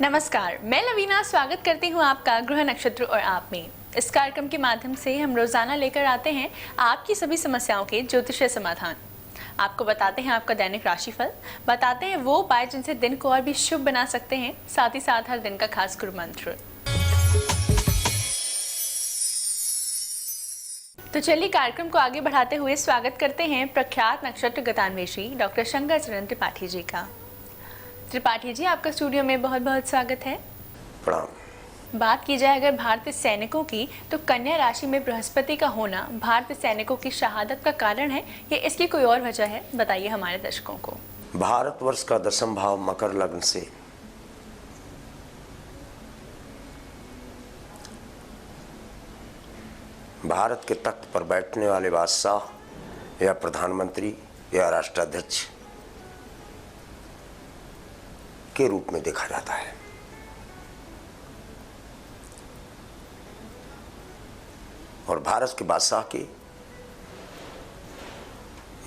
नमस्कार, मैं लवीना स्वागत करती हूँ आपका ग्रह नक्षत्र और आप में। इस कार्यक्रम के माध्यम से हम रोजाना लेकर आते हैं आपकी सभी समस्याओं के ज्योतिषीय समाधान। आपको बताते हैं आपका दैनिक राशिफल, बताते हैं वो उपाय जिनसे दिन को और भी शुभ बना सकते हैं, साथ ही साथ हर दिन का खास गुरु मंत्र। तो चलिए कार्यक्रम को आगे बढ़ाते हुए स्वागत करते हैं प्रख्यात नक्षत्र गतान्वेषी डॉक्टर शंकर चरण त्रिपाठी जी का। त्रिपाठी जी, आपका स्टूडियो में बहुत बहुत स्वागत है। प्रणाम। बात की जाए अगर भारतीय सैनिकों की, तो कन्या राशि में बृहस्पति का होना भारतीय सैनिकों की शहादत का कारण है या इसकी कोई और वजह है? बताइए हमारे दर्शकों को। भारतवर्ष का 10वां भाव मकर लग्न से भारत के तख्त पर बैठने वाले बादशाह या प्रधानमंत्री या राष्ट्राध्यक्ष के रूप में देखा जाता है। और भारत के बादशाह के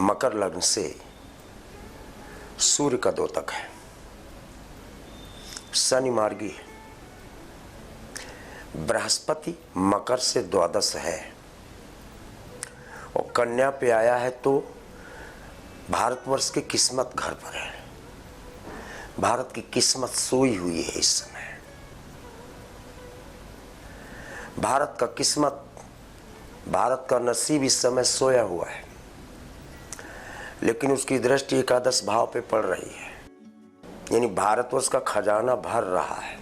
मकर लग्न से सूर्य का द्योतक है, शनि मार्गी है, बृहस्पति मकर से द्वादश है और कन्या पे आया है, तो भारतवर्ष के किस्मत घर पर है। भारत की किस्मत सोई हुई है इस समय। भारत का किस्मत, भारत का नसीब इस समय सोया हुआ है, लेकिन उसकी दृष्टि एकादश भाव पे पड़ रही है, यानी भारतवर्ष का खजाना भर रहा है,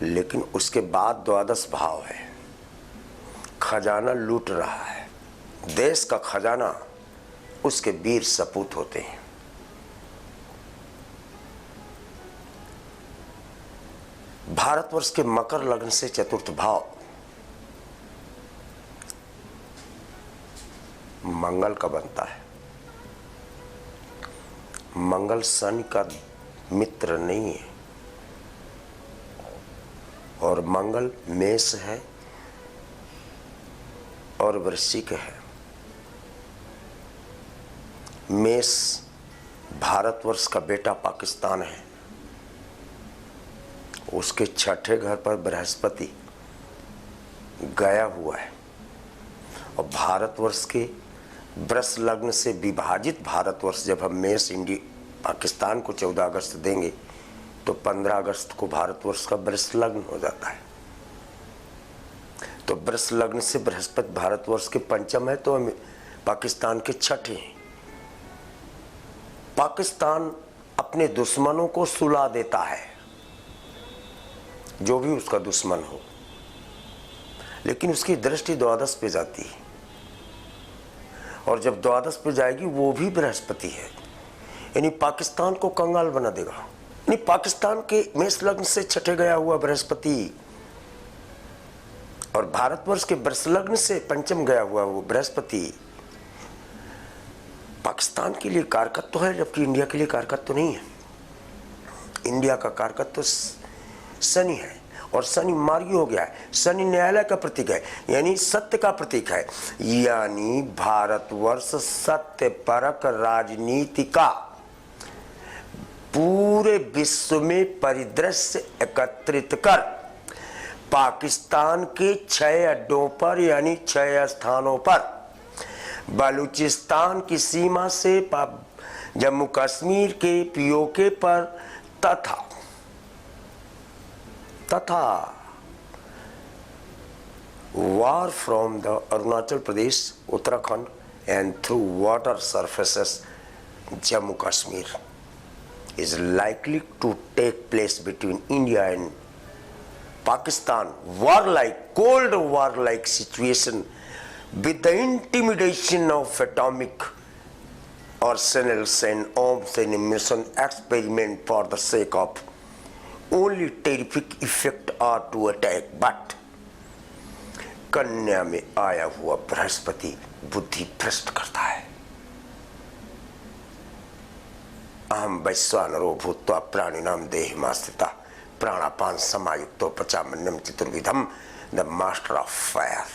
लेकिन उसके बाद द्वादश भाव है, खजाना लूट रहा है। देश का खजाना उसके वीर सपूत होते हैं। भारतवर्ष के मकर लग्न से चतुर्थ भाव मंगल का बनता है। मंगल शनि का मित्र नहीं है और मंगल मेष है और वृश्चिक है। मेष भारतवर्ष का बेटा पाकिस्तान है, उसके छठे घर पर बृहस्पति गया हुआ है और भारतवर्ष के वृष लग्न से विभाजित भारतवर्ष, जब हम मेष पाकिस्तान को 14 अगस्त देंगे तो 15 अगस्त को भारतवर्ष का वृष लग्न हो जाता है। तो वृष लग्न से बृहस्पति भारतवर्ष के पंचम है, तो पाकिस्तान के छठे हैं। पाकिस्तान अपने दुश्मनों को सुला देता है, जो भी उसका दुश्मन हो, लेकिन उसकी दृष्टि द्वादश पे जाती है और जब द्वादश पे जाएगी वो भी बृहस्पति है, यानी पाकिस्तान को कंगाल बना देगा। यानी पाकिस्तान के मेष लग्न से छठे गया हुआ बृहस्पति और भारतवर्ष के वृष लग्न से पंचम गया हुआ वो बृहस्पति पाकिस्तान के लिए कारकत्व तो है, जबकि इंडिया के लिए कारकत्व तो नहीं है। इंडिया का कारकत्व तो शनि है और शनि मार्गी हो गया है। शनि न्यायालय का प्रतीक है, यानी सत्य का प्रतीक है, यानी भारतवर्ष सत्य परक राजनीति का पूरे विश्व में परिदृश्य एकत्रित कर पाकिस्तान के 6 अड्डों पर, यानी 6 स्थानों पर, बलूचिस्तान की सीमा से जम्मू कश्मीर के पीओके पर तथा war from the Arunachal Pradesh, Uttarakhand and through water surfaces Jammu Kashmir is likely to take place between India and Pakistan. Warlike, cold war-like situation with the intimidation of atomic arsenals and arms and mission experiment for the sake of only terrific effect are to attack. But कन्या में आया हुआ बृहस्पति बुद्धि भ्रष्ट करता है। अहम वैश्वानरो भूत्वा प्राणिनाम देहिमास्थिता प्राणापान समायुक्तो पचामन्यम चतुर्विधम, the master of fire,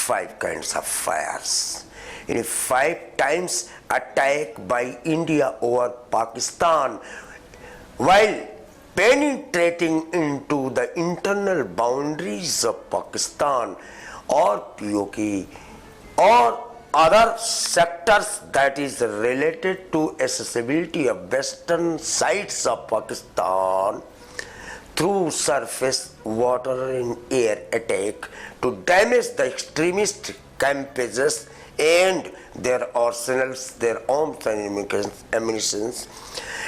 5 kinds of fires, in a 5 times attack by India over Pakistan while penetrating into the internal boundaries of Pakistan or POK or other sectors that is related to accessibility of western sides of Pakistan through surface, water and air attack to damage the extremist campuses and their arsenals, their arms and ammunition.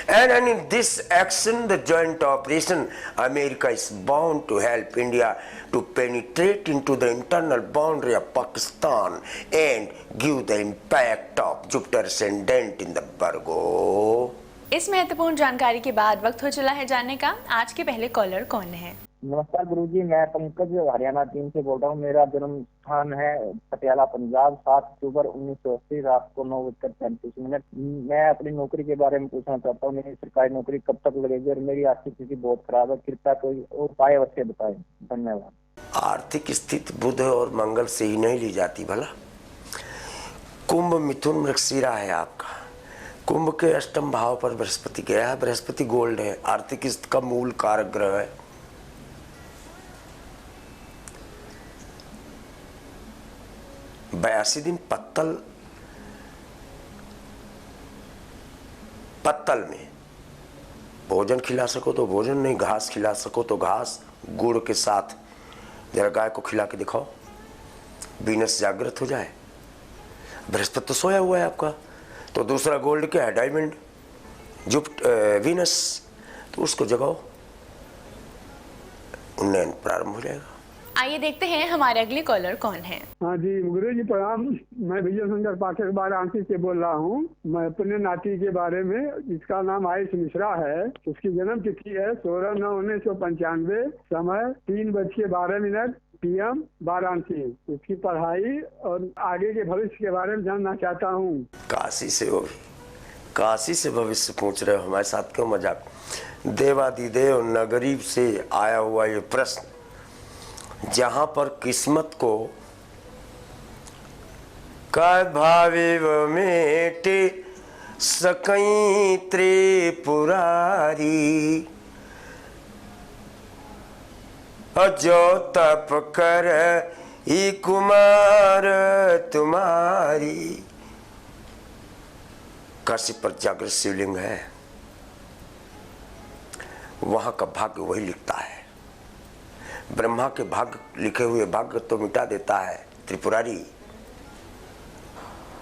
And in this action, the joint operation, America is bound to help India to penetrate into the internal boundary of Pakistan and give the impact of Jupiter ascendant in the Virgo. इस महत्वपूर्ण जानकारी के बाद वक्त हो चला है जानने का आज के पहले कॉलर कौन है। नमस्कार गुरुजी, मैं पंकज हरियाणा टीम से बोल रहा हूँ। मेरा जन्म स्थान है पटियाला पंजाब, 7 अक्टूबर 1980 रात को 9:35। मैं अपनी नौकरी के बारे में पूछना चाहता हूँ। मेरी सरकारी नौकरी कब तक लगेगी और मेरी आर्थिक स्थिति बहुत खराब है, कृपया कोई उपाय अवश्य बताएं। धन्यवाद। आर्थिक स्थिति बुध और मंगल से ही नहीं ली जाती भला। कुंभ मिथुन मृगशिरा है आपका। कुंभ के अष्टम भाव पर बृहस्पति गया है। बृहस्पति गोल्ड है, आर्थिक स्थिति का मूल कारक ग्रह है। बयासी दिन पत्तल में भोजन खिला सको तो भोजन, नहीं घास खिला सको तो घास गुड़ के साथ जरा गाय को खिला के दिखाओ, वीनस जागृत हो जाए। बृहस्पति तो सोया हुआ है आपका, तो दूसरा गोल्ड क्या है? डायमंड, वीनस, तो उसको जगाओ, उन्नयन प्रारंभ हो जाएगा। आइए देखते हैं हमारे अगले कॉलर कौन है। हाँ जी गुरु जी प्रणाम। मैं विजय शंकर पाठक वाराणसी से बोल रहा हूँ। मैं अपने नाती के बारे में, जिसका नाम आयुष मिश्रा है, उसकी जन्म तिथि है 16/9/1995, समय 3:12 PM वाराणसी। उसकी पढ़ाई और आगे के भविष्य के बारे में जानना चाहता हूँ। काशी से भविष्य पूछ रहे हो, हमारे साथ क्यों मजाक। देवादिदेव नगरी से आया हुआ ये प्रश्न, जहां पर किस्मत को भाविव मेटे सकई त्रिपुरारी, जो तप कर ही कुमार तुम्हारी। काशी पर जागृत शिवलिंग है, वहां का भाग्य वही लिखता है। ब्रह्मा के भाग्य लिखे हुए भाग्य तो मिटा देता है त्रिपुरारी,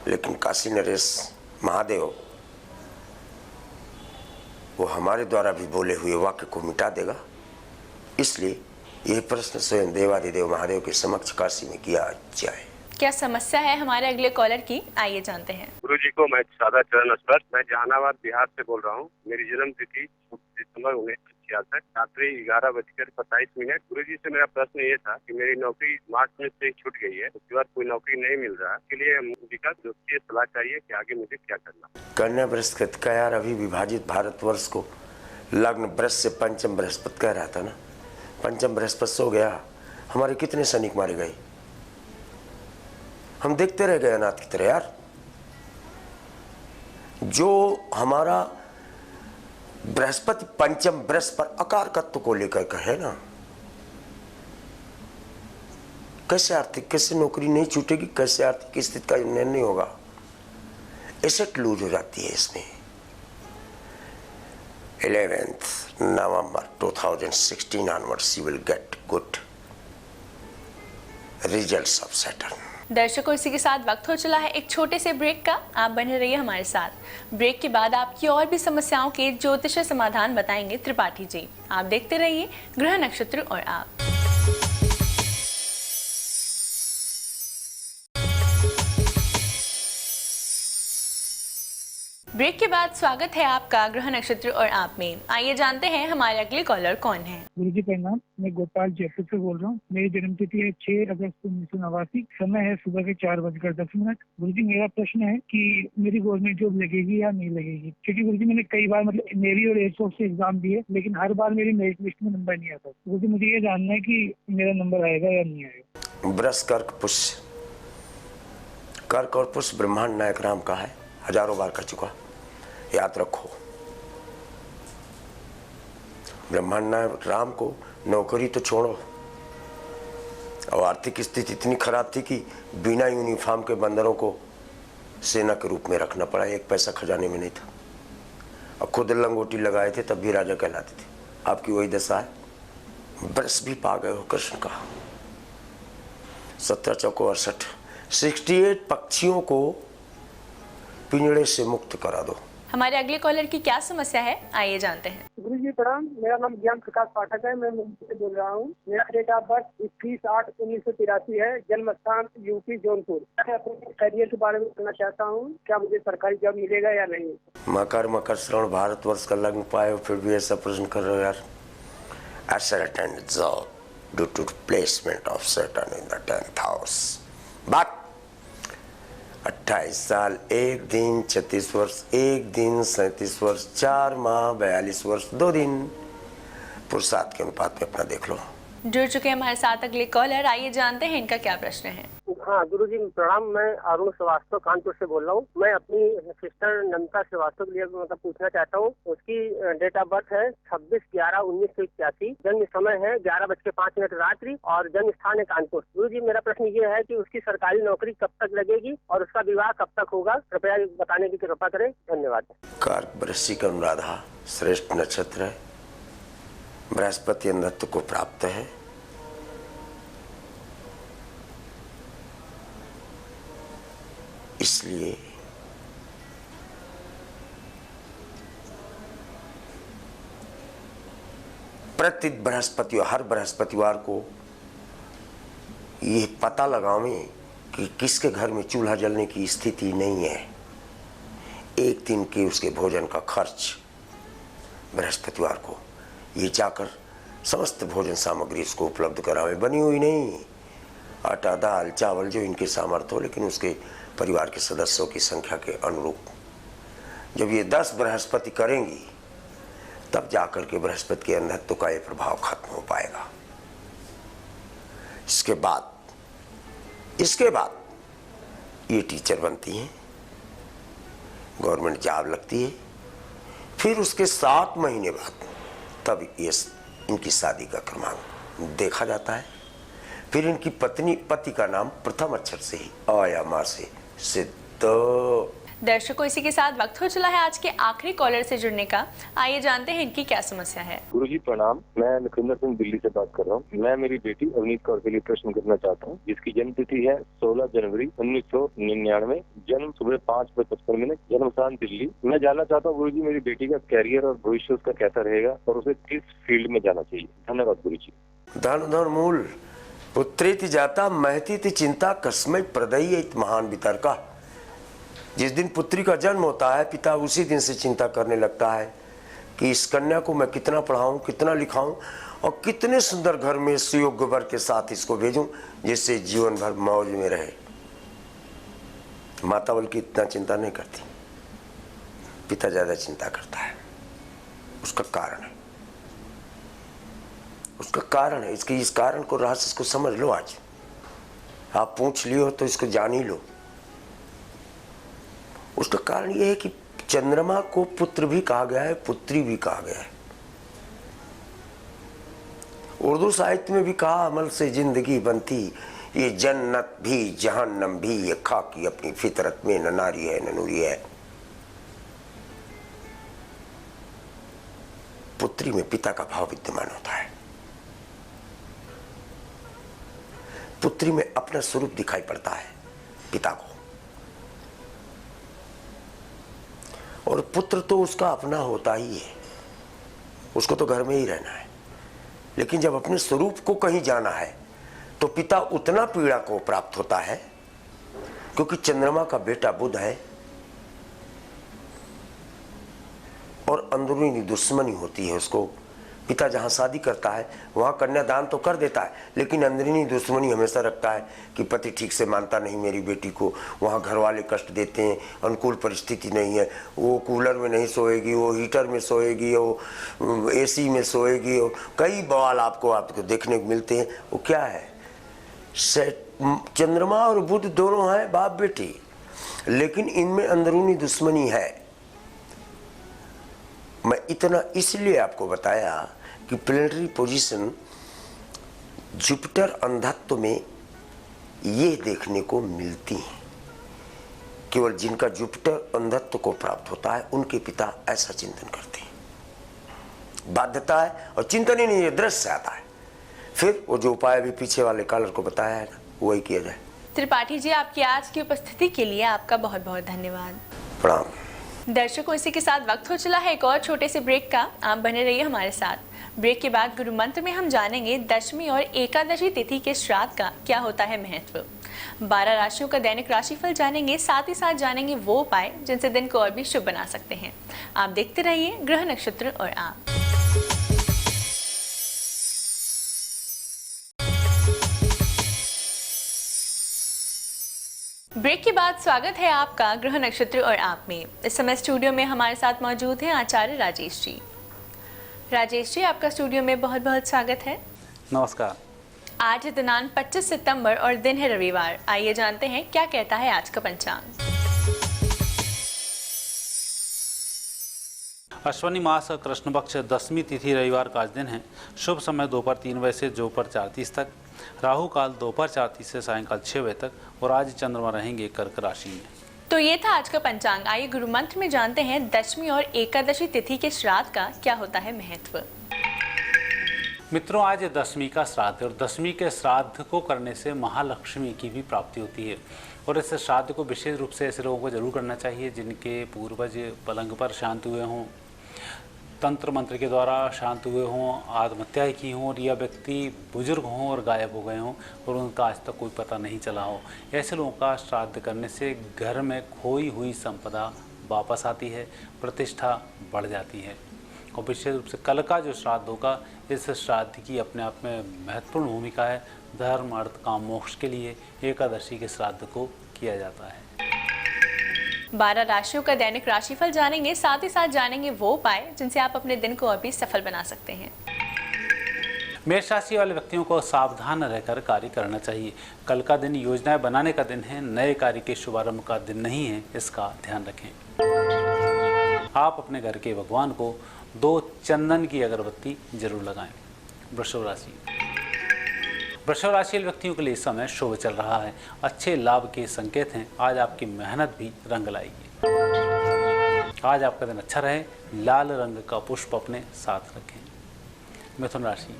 लेकिन काशी नरेश महादेव वो हमारे द्वारा भी बोले हुए वाक्य को मिटा देगा। इसलिए यह प्रश्न स्वयं देवादिदेव महादेव के समक्ष काशी में किया जाए। क्या समस्या है हमारे अगले कॉलर की, आइए जानते हैं। गुरु जी को मैं सादा चरण स्पर्श, मैं जहानाबाद बिहार से बोल रहा हूँ। मेरी जन्म तिथि दिसंबर 1966, रात्रि 11:27। गुरु जी से मेरा प्रश्न ये था कि मेरी नौकरी मार्च में से छूट गई है, उसके बाद कोई नौकरी नहीं मिल रहा, इसके लिए मुझे का ज्योतिषीय सलाह चाहिए कि आगे मुझे क्या करना। कन्या बृहस्पति का यार अभी विभाजित भारतवर्ष को लग्न बृहस्पति से पंचम बृहस्पति कह रहा था ना। पंचम बृहस्पति सो गया, हमारे कितने सैनिक मारे गए, हम देखते रह गए अनाथ की तरह। यार जो हमारा बृहस्पति पंचम बृहस्पति पर अकार तत्व को लेकर के है ना, कैसे आर्थिक, कैसे नौकरी नहीं छूटेगी, कैसे आर्थिक स्थिति का निर्णय नहीं होगा, एसेट लूज हो जाती है इसमें। 11th November 2016 onwards you will get good results of Saturn. दर्शकों, इसी के साथ वक्त हो चला है एक छोटे से ब्रेक का। आप बने रहिए हमारे साथ। ब्रेक के बाद आपकी और भी समस्याओं के ज्योतिषीय समाधान बताएंगे त्रिपाठी जी। आप देखते रहिए ग्रह नक्षत्र और आप। ब्रेक के बाद स्वागत है आपका ग्रह नक्षत्र और आप में। आइए जानते हैं हमारे अगले कॉलर कौन है। गुरु जी प्रणाम, मैं गोपाल जयपुर से बोल रहा हूँ। मेरी जन्म तिथि है 6 अगस्त 1989, समय है सुबह के 4:10। गुरु जी मेरा प्रश्न है कि मेरी गवर्नमेंट जॉब लगेगी या नहीं लगेगी, क्योंकि गुरु जी मैंने कई बार नेवी और एयरफोर्स से एग्जाम दिए, लेकिन हर बार मेरी मेरिट लिस्ट में नंबर नहीं आता। गुरु जी मुझे ये जानना है कि मेरा नंबर आएगा या नहीं आएगा। वृष कर्क पुष्य कर कॉर्पस ब्रह्मांड नायक राम का है, हजारों बार कर चुका, याद रखो। ब्रह्मांड नायक राम को नौकरी तो छोड़ो, और आर्थिक स्थिति इतनी खराब थी कि बिना यूनिफॉर्म के बंदरों को सेना के रूप में रखना पड़ा, एक पैसा खजाने में नहीं था, और खुद लंगोटी लगाए थे तब भी राजा कहलाते थे। आपकी वही दशा है, बरस भी पा गए हो कृष्ण का। 17 चौको 68, 68 पक्षियों को पिंजड़े से मुक्त करा दो। हमारे अगले कॉलर की क्या समस्या है, आइए जानते हैं। गुरु जी प्रणाम, मेरा नाम ज्ञान प्रकाश पाठक है, मैं मुंबई से बोल रहा हूँ। मेरा डेट ऑफ बर्थ 21/8/1983 है, जन्म स्थान यूपी जौनपुर। मैं अपने करियर के बारे में जानना चाहता हूँ, क्या मुझे सरकारी जॉब मिलेगा या नहीं? मकर श्रवण भारतवर्ष का लग्न पाए हो, फिर भी ऐसा प्रश्न कर रहे हो यार। Ascertain job due to placement of Saturn in the 10th house. But 28 साल 1 दिन 36 वर्ष 1 दिन 37 वर्ष 4 माह 42 वर्ष 2 दिन पुरुषार्थ के अनुपात में अपना देख लो। जुड़ चुके हैं हमारे साथ अगले कॉलर, आइए जानते हैं इनका क्या प्रश्न है। हाँ गुरु जी प्रणाम, मैं अरुण श्रीवास्तव कानपुर से बोल रहा हूँ। मैं अपनी सिस्टर नमिता श्रीवास्तव के लिए पूछना चाहता हूँ। उसकी डेट ऑफ बर्थ है 26/11/1981, जन्म समय है 11:05 रात्रि और जन्म स्थान है कानपुर। गुरु जी मेरा प्रश्न ये है कि उसकी सरकारी नौकरी कब तक लगेगी और उसका विवाह कब तक होगा, कृपया बताने की कृपा करें, धन्यवाद। कार्क वृश्चिक अनुराधा श्रेष्ठ नक्षत्र है, बृहस्पति अंधत्व को प्राप्त है। इसलिए प्रति बृहस्पतिवार, हर बृहस्पतिवार को ये पता लगावें कि किसके घर में चूल्हा जलने की स्थिति नहीं है। एक दिन के उसके भोजन का खर्च बृहस्पतिवार को ये जाकर समस्त भोजन सामग्री उसको उपलब्ध करावे, बनी हुई नहीं, आटा दाल चावल जो इनके सामर्थ्य हो, लेकिन उसके परिवार के सदस्यों की संख्या के अनुरूप। जब ये 10 बृहस्पति करेंगी तब जाकर के बृहस्पति के अंधत्व का ये प्रभाव खत्म हो पाएगा। इसके बाद ये टीचर बनती हैं, गवर्नमेंट जॉब लगती है, फिर उसके 7 महीने बाद तब ये इनकी शादी का क्रमांक देखा जाता है। फिर इनकी पति का नाम प्रथम अक्षर से ही अ या मा से सिद्ध। दर्शकों, इसी के साथ वक्त हो चला है आज के आखिरी कॉलर से जुड़ने का। आइए जानते हैं इनकी क्या समस्या है। गुरु जी प्रणाम, मैं लखविंदर सिंह दिल्ली से बात कर रहा हूँ। मैं मेरी बेटी अवनीत कौर के लिए प्रश्न करना चाहता हूँ, जिसकी जन्म तिथि है 16 जनवरी 1999, जन्म सुबह 5:55, जन्म स्थान दिल्ली। मैं जानना चाहता हूँ गुरु जी मेरी बेटी का कैरियर और भविष्य उसका कैसा रहेगा और उसे किस फील्ड में जाना चाहिए। धन्यवाद गुरु जी। धन मूल पुत्रेति जाता महती चिंता कस्मै प्रदयित महान वितर्का। जिस दिन पुत्री का जन्म होता है, पिता उसी दिन से चिंता करने लगता है कि इस कन्या को मैं कितना पढ़ाऊं, कितना लिखाऊं और कितने सुंदर घर में सुयोग्य वर के साथ इसको भेजूं जिससे जीवन भर मौज में रहे। माता बल्कि इतना चिंता नहीं करती, पिता ज्यादा चिंता करता है। उसका कारण है इस कारण को, रहस्य इसको समझ लो। आज आप पूछ लियो तो इसको जान ही लो। उसका कारण यह है कि चंद्रमा को पुत्र भी कहा गया है, पुत्री भी कहा गया है। उर्दू साहित्य में भी कहा, अमल से जिंदगी बनती, ये जन्नत भी जहन्नम भी ये खाकी अपनी फितरत में, न नारी है न नूरी है। पुत्री में पिता का भाव विद्यमान होता है, पुत्री में अपना स्वरूप दिखाई पड़ता है पिता को, और पुत्र तो उसका अपना होता ही है, उसको तो घर में ही रहना है। लेकिन जब अपने स्वरूप को कहीं जाना है तो पिता उतना पीड़ा को प्राप्त होता है, क्योंकि चंद्रमा का बेटा बुध है और अंदरूनी दुश्मनी होती है उसको। पिता जहाँ शादी करता है वहाँ कन्यादान तो कर देता है, लेकिन अंदरूनी दुश्मनी हमेशा रखता है कि पति ठीक से मानता नहीं मेरी बेटी को, वहाँ घर वाले कष्ट देते हैं, अनुकूल परिस्थिति नहीं है, वो कूलर में नहीं सोएगी, वो हीटर में सोएगी, वो एसी में सोएगी, वो कई बवाल आपको देखने को मिलते हैं। वो क्या है चंद्रमा और बुध दोनों हैं बाप बेटी, लेकिन इनमें अंदरूनी दुश्मनी है। मैं इतना इसलिए आपको बताया कि प्लेनेटरी पोजीशन जुपिटर अंधत्व में ये देखने को मिलती है। केवल जिनका जुपिटर अंधत्व को प्राप्त होता है उनके पिता ऐसा चिंतन करते हैं। बाध्यता है और चिंतन ही नहीं, दृश्य आता है। फिर वो जो उपाय भी पीछे वाले कॉलर को बताया है ना, वही किया जाए। त्रिपाठी जी, आपकी आज की उपस्थिति के लिए आपका बहुत बहुत धन्यवाद। प्रणाम। दर्शकों, इसी के साथ वक्त हो चला है एक और छोटे से ब्रेक का। आप बने रहिए हमारे साथ। ब्रेक के बाद गुरु मंत्र में हम जानेंगे दशमी और एकादशी तिथि के श्राद्ध का क्या होता है महत्व। 12 राशियों का दैनिक राशिफल जानेंगे, साथ ही साथ जानेंगे वो उपाय जिनसे दिन को और भी शुभ बना सकते हैं। आप देखते रहिए ग्रह नक्षत्र और आप। ब्रेक के बाद स्वागत है आपका ग्रह नक्षत्र और आप में। इस समय स्टूडियो में हमारे साथ मौजूद हैं आचार्य राजेश जी। राजेश जी, आपका स्टूडियो में बहुत बहुत स्वागत है। नमस्कार। आज है दिनांक 25 सितंबर और दिन है रविवार। आइए जानते हैं क्या कहता है आज का पंचांग। अश्वनी मास कृष्ण पक्ष दशमी तिथि रविवार का आज दिन है। शुभ समय दोपहर 3 बजे से दोपहर 4:30 तक, राहु काल दोपहर 4:30 से सायंकाल 6 बजे तक और आज चंद्रमा रहेंगे कर्क राशि में। तो ये था आज का पंचांग। आइए गुरु मंत्र में जानते हैं दशमी और एकादशी तिथि के श्राद्ध का क्या होता है महत्व। मित्रों, आज दशमी का श्राद्ध है और दशमी के श्राद्ध को करने से महालक्ष्मी की भी प्राप्ति होती है। और इस श्राद्ध को विशेष रूप से ऐसे लोगों को जरूर करना चाहिए जिनके पूर्वज पलंग पर शांत हुए हों, तंत्र मंत्र के द्वारा शांत हुए हों, आत्महत्या की हों, या व्यक्ति बुजुर्ग हों और गायब हो गए हों और उनका आज तक कोई पता नहीं चला हो। ऐसे लोगों का श्राद्ध करने से घर में खोई हुई संपदा वापस आती है, प्रतिष्ठा बढ़ जाती है। और विशेष रूप से कल का जो श्राद्ध होगा, इस श्राद्ध की अपने आप में महत्वपूर्ण भूमिका है। धर्म अर्थ काम मोक्ष के लिए एकादशी के श्राद्ध को किया जाता है। 12 राशियों का दैनिक राशिफल जानेंगे, साथ ही साथ जानेंगे वो उपाय जिनसे आप अपने दिन को और भी सफल बना सकते हैं। मेष राशि वाले व्यक्तियों को सावधान रहकर कार्य करना चाहिए। कल का दिन योजनाएं बनाने का दिन है, नए कार्य के शुभारंभ का दिन नहीं है, इसका ध्यान रखें। आप अपने घर के भगवान को 2 चंदन की अगरबत्ती जरूर लगाएं। वृषभ राशि वाले व्यक्तियों के लिए इस समय शुभ चल रहा है। अच्छे लाभ के संकेत हैं। आज आपकी मेहनत भी रंग लाएगी। आज आपका दिन अच्छा रहे। लाल रंग का पुष्प अपने साथ रखें। मिथुन राशि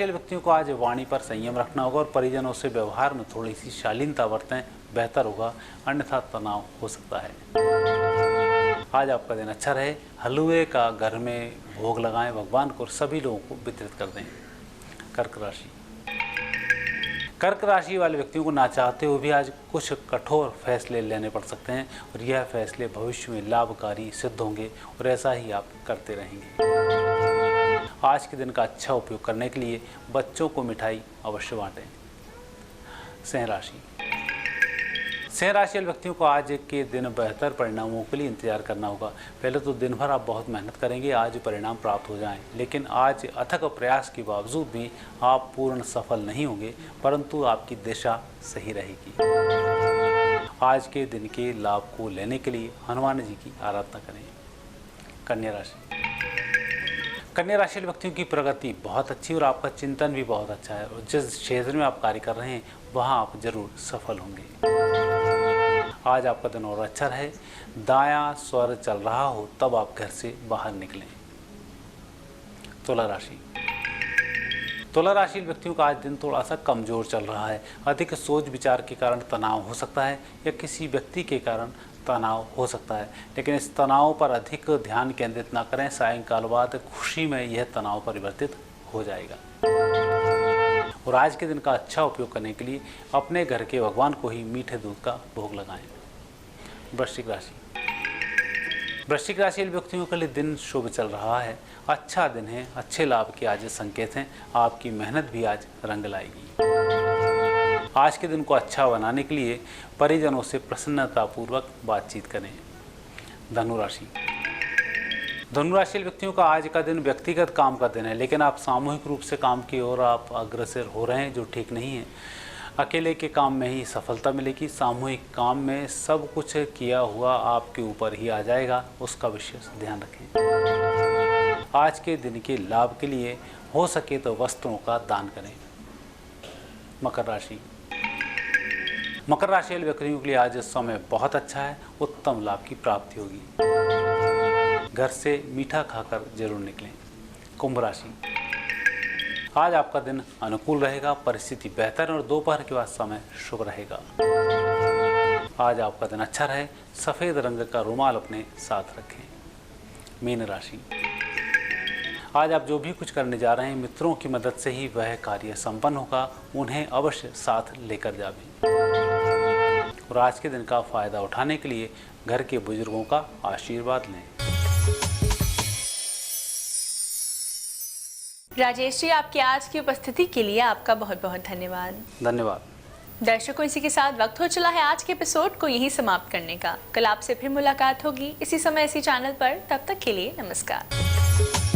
वाले व्यक्तियों को आज वाणी पर संयम रखना होगा और परिजनों से व्यवहार में थोड़ी सी शालीनता बरतें, बेहतर होगा, अन्यथा तनाव हो सकता है। आज आपका दिन अच्छा रहे। हलवे का घर में भोग लगाएं भगवान को और सभी लोगों को वितरित कर दें। कर्क राशि वाले व्यक्तियों को ना चाहते हुए भी आज कुछ कठोर फैसले लेने पड़ सकते हैं और यह फैसले भविष्य में लाभकारी सिद्ध होंगे और ऐसा ही आप करते रहेंगे। आज के दिन का अच्छा उपयोग करने के लिए बच्चों को मिठाई अवश्य बांटें। सिंह राशि वाले व्यक्तियों को आज के दिन बेहतर परिणामों के लिए इंतजार करना होगा। पहले तो दिन भर आप बहुत मेहनत करेंगे, आज परिणाम प्राप्त हो जाएं, लेकिन आज अथक प्रयास के बावजूद भी आप पूर्ण सफल नहीं होंगे, परंतु आपकी दिशा सही रहेगी। आज के दिन के लाभ को लेने के लिए हनुमान जी की आराधना करें। कन्या राशि वाले व्यक्तियों की प्रगति बहुत अच्छी और आपका चिंतन भी बहुत अच्छा है और जिस क्षेत्र में आप कार्य कर रहे हैं वहाँ आप जरूर सफल होंगे। आज आपका दिन और अच्छा रहे। दायां स्वर चल रहा हो तब आप घर से बाहर निकलें। तुला राशि व्यक्तियों का आज दिन थोड़ा सा कमजोर चल रहा है। अधिक सोच विचार के कारण तनाव हो सकता है या किसी व्यक्ति के कारण तनाव हो सकता है, लेकिन इस तनाव पर अधिक ध्यान केंद्रित ना करें। सायंकाल बाद खुशी में यह तनाव परिवर्तित हो जाएगा। और आज के दिन का अच्छा उपयोग करने के लिए अपने घर के भगवान को ही मीठे दूध का भोग लगाएं। वृश्चिक राशि व्यक्तियों के लिए दिन शुभ चल रहा है। अच्छा दिन है, अच्छे लाभ के आज संकेत हैं। आपकी मेहनत भी आज रंग लाएगी। आज के दिन को अच्छा बनाने के लिए परिजनों से प्रसन्नतापूर्वक बातचीत करें। धनु राशि व्यक्तियों का आज का दिन व्यक्तिगत काम का दिन है, लेकिन आप सामूहिक रूप से काम की ओर आप अग्रसर हो रहे हैं, जो ठीक नहीं है। अकेले के काम में ही सफलता मिलेगी। सामूहिक काम में सब कुछ किया हुआ आपके ऊपर ही आ जाएगा, उसका विशेष ध्यान रखें। आज के दिन के लाभ के लिए हो सके तो वस्त्रों का दान करें। मकर राशि वाले व्यक्तियों के लिए आज समय बहुत अच्छा है, उत्तम लाभ की प्राप्ति होगी। घर से मीठा खाकर जरूर निकलें। कुंभ राशि, आज आपका दिन अनुकूल रहेगा, परिस्थिति बेहतर और दोपहर के बाद समय शुभ रहेगा। आज आपका दिन अच्छा रहे, सफेद रंग का रुमाल अपने साथ रखें। मीन राशि, आज आप जो भी कुछ करने जा रहे हैं, मित्रों की मदद से ही वह कार्य संपन्न होगा, उन्हें अवश्य साथ लेकर जावें। और आज के दिन का फायदा उठाने के लिए घर के बुजुर्गों का आशीर्वाद लें। राजेश जी, आपकी आज की उपस्थिति के लिए आपका बहुत बहुत धन्यवाद। धन्यवाद। दर्शकों, इसी के साथ वक्त हो चला है आज के एपिसोड को यहीं समाप्त करने का। कल आपसे फिर मुलाकात होगी इसी समय इसी चैनल पर। तब तक के लिए नमस्कार।